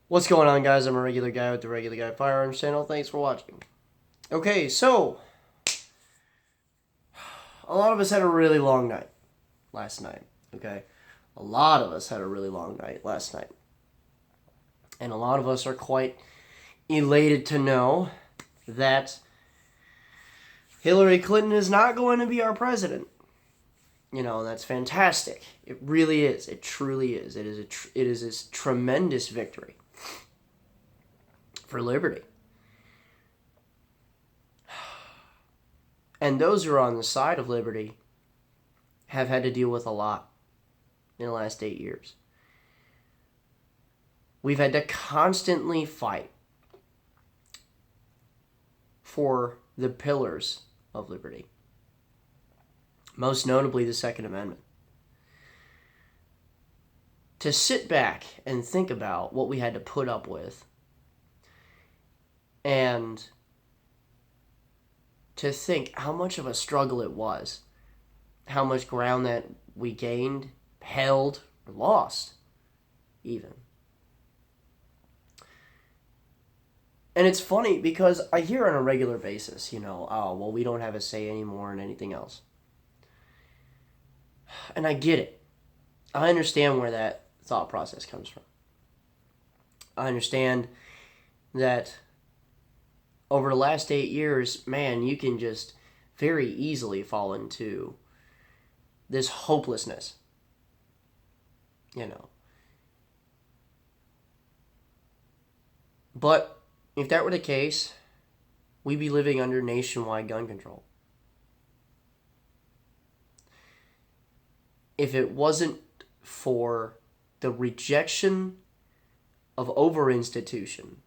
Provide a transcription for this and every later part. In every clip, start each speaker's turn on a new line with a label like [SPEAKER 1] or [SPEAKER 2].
[SPEAKER 1] What's going on, guys? I'm a regular guy with the Regular Guy Firearms channel. Thanks for watching. Okay, so a lot of us had a really long night last night. Okay, a lot of us had a really long night last night, and a lot of us are quite elated to know that Hillary Clinton is not going to be our president. That's fantastic. It really is. It truly is. It is a tremendous victory for liberty. And those who are on the side of liberty have had to deal with a lot in the last 8 years. We've had to constantly fight for the pillars of liberty, most notably the Second Amendment. To sit back and think about what we had to put up with, and to think how much of a struggle it was, how much ground that we gained, held, or lost, even. And it's funny because I hear on a regular basis, oh, well, we don't have a say anymore in anything else. And I get it. I understand where that thought process comes from. I understand that over the last 8 years, man, you can just very easily fall into this hopelessness. But if that were the case, we'd be living under nationwide gun control. If it wasn't for the rejection of over-institution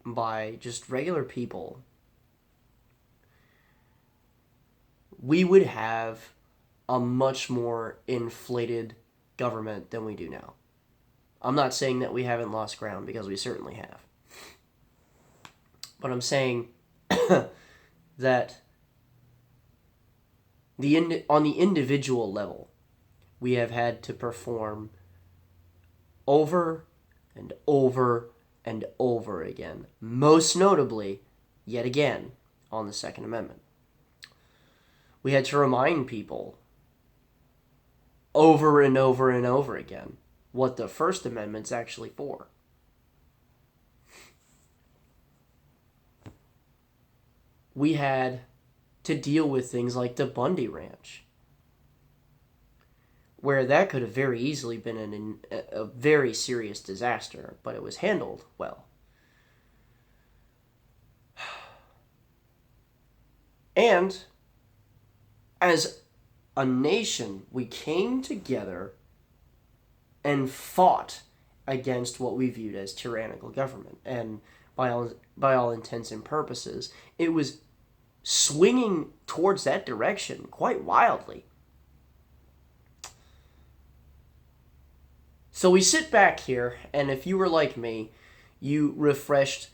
[SPEAKER 1] by just regular people, we would have a much more inflated government than we do now. I'm not saying that we haven't lost ground, because we certainly have. But I'm saying that on the individual level, we have had to perform over and over and over again, most notably, yet again, on the Second Amendment. We had to remind people over and over and over again what the First Amendment's actually for. We had to deal with things like the Bundy Ranch, where that could have very easily been a very serious disaster, but it was handled well. And as a nation, we came together and fought against what we viewed as tyrannical government. And by all intents and purposes, it was swinging towards that direction quite wildly. So we sit back here, and if you were like me, you refreshed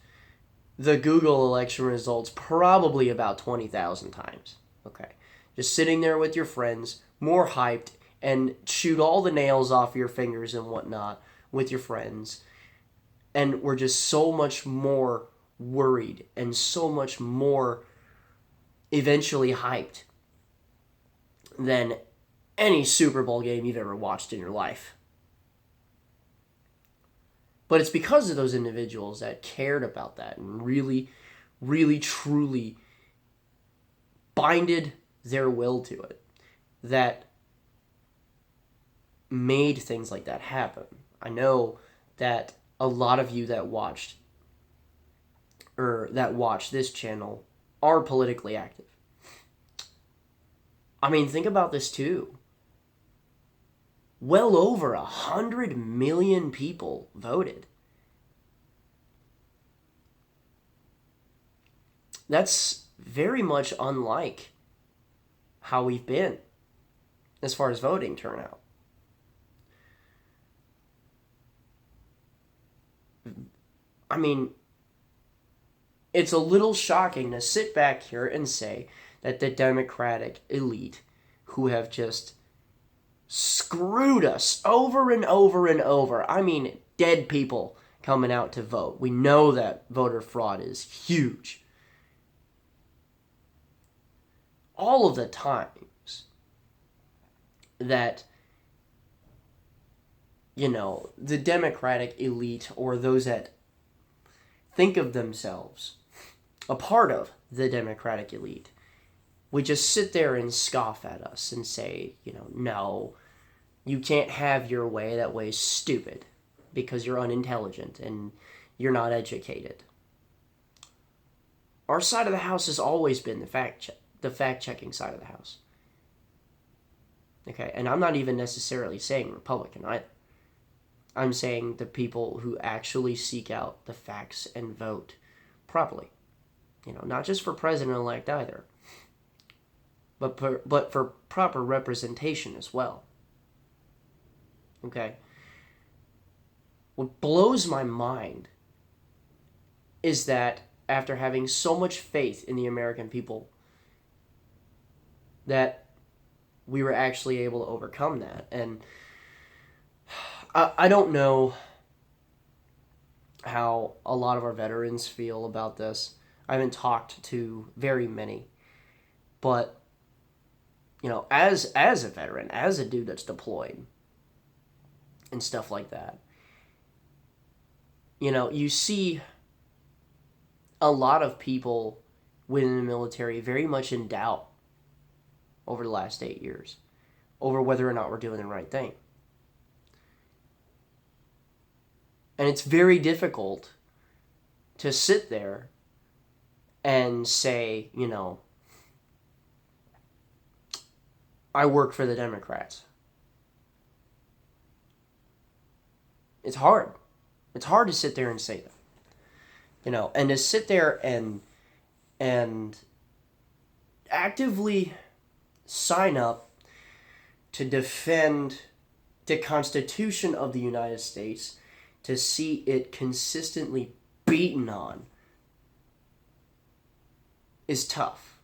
[SPEAKER 1] the Google election results probably about 20,000 times. Okay. Just sitting there with your friends, more hyped, and shoot all the nails off your fingers and whatnot with your friends. And we're just so much more worried and so much more eventually hyped than any Super Bowl game you've ever watched in your life. But it's because of those individuals that cared about that and really, really, truly binded their will to it that made things like that happen. I know that a lot of you that watch this channel are politically active. I mean, think about this too. Well over 100 million people voted. That's very much unlike how we've been as far as voting turnout. I mean, it's a little shocking to sit back here and say that the Democratic elite, who have just screwed us over and over and over. I mean, dead people coming out to vote. We know that voter fraud is huge. All of the times that, the Democratic elite, or those that think of themselves a part of the Democratic elite, we just sit there and scoff at us and say, no, you can't have your way. That way is stupid because you're unintelligent and you're not educated. Our side of the house has always been the fact-checking side of the house. Okay, and I'm not even necessarily saying Republican either. I'm saying the people who actually seek out the facts and vote properly. Not just for president-elect either, but for proper representation as well. Okay? What blows my mind is that after having so much faith in the American people, that we were actually able to overcome that. And I don't know how a lot of our veterans feel about this. I haven't talked to very many. But, as a veteran, as a dude that's deployed and stuff like that, you see a lot of people within the military very much in doubt over the last 8 years over whether or not we're doing the right thing. And it's very difficult to sit there and say, I work for the Democrats. It's hard. It's hard to sit there and say that. And to sit there and actively sign up to defend the Constitution of the United States, to see it consistently beaten on, is tough.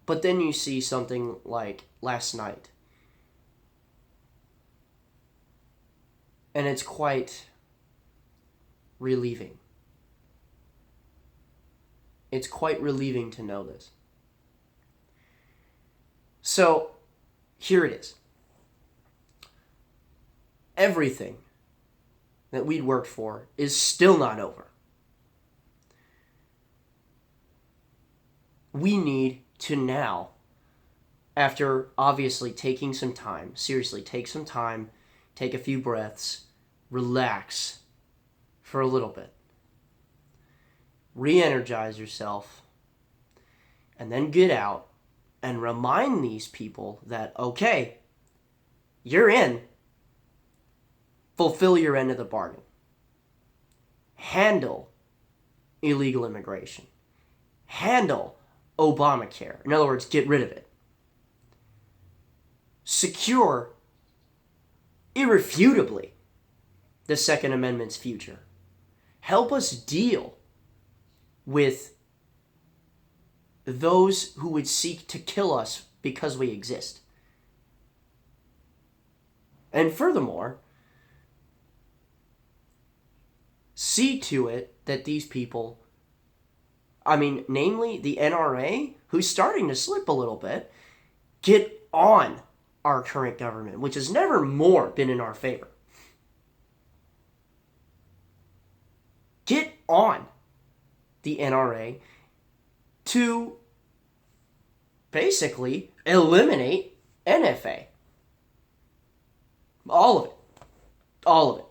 [SPEAKER 1] But then you see something like last night, and it's quite relieving. It's quite relieving to know this. So, here it is. Everything that we'd worked for is still not over. We need to now, after obviously taking some time, seriously, take some time, take a few breaths, relax for a little bit, re-energize yourself, and then get out and remind these people that, okay, you're in. Fulfill your end of the bargain. Handle illegal immigration. Handle Obamacare. In other words, get rid of it. Secure, irrefutably, the Second Amendment's future. Help us deal with those who would seek to kill us because we exist. And furthermore, see to it that these people, namely the NRA, who's starting to slip a little bit, get on our current government, which has never more been in our favor. Get on the NRA to basically eliminate NFA. All of it. All of it.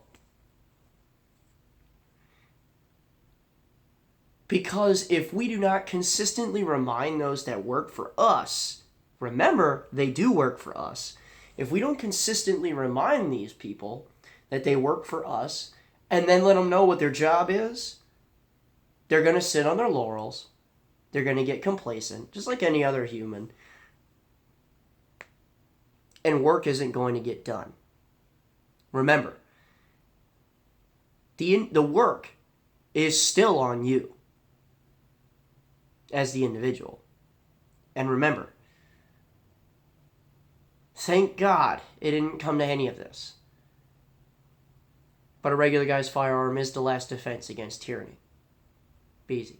[SPEAKER 1] Because if we do not consistently remind those that work for us, remember, they do work for us. If we don't consistently remind these people that they work for us, and then let them know what their job is, they're going to sit on their laurels. They're going to get complacent, just like any other human. And work isn't going to get done. Remember, the work is still on you as the individual. And remember, Thank God it didn't come to any of this. But a regular guy's firearm is the last defense against tyranny. Be easy.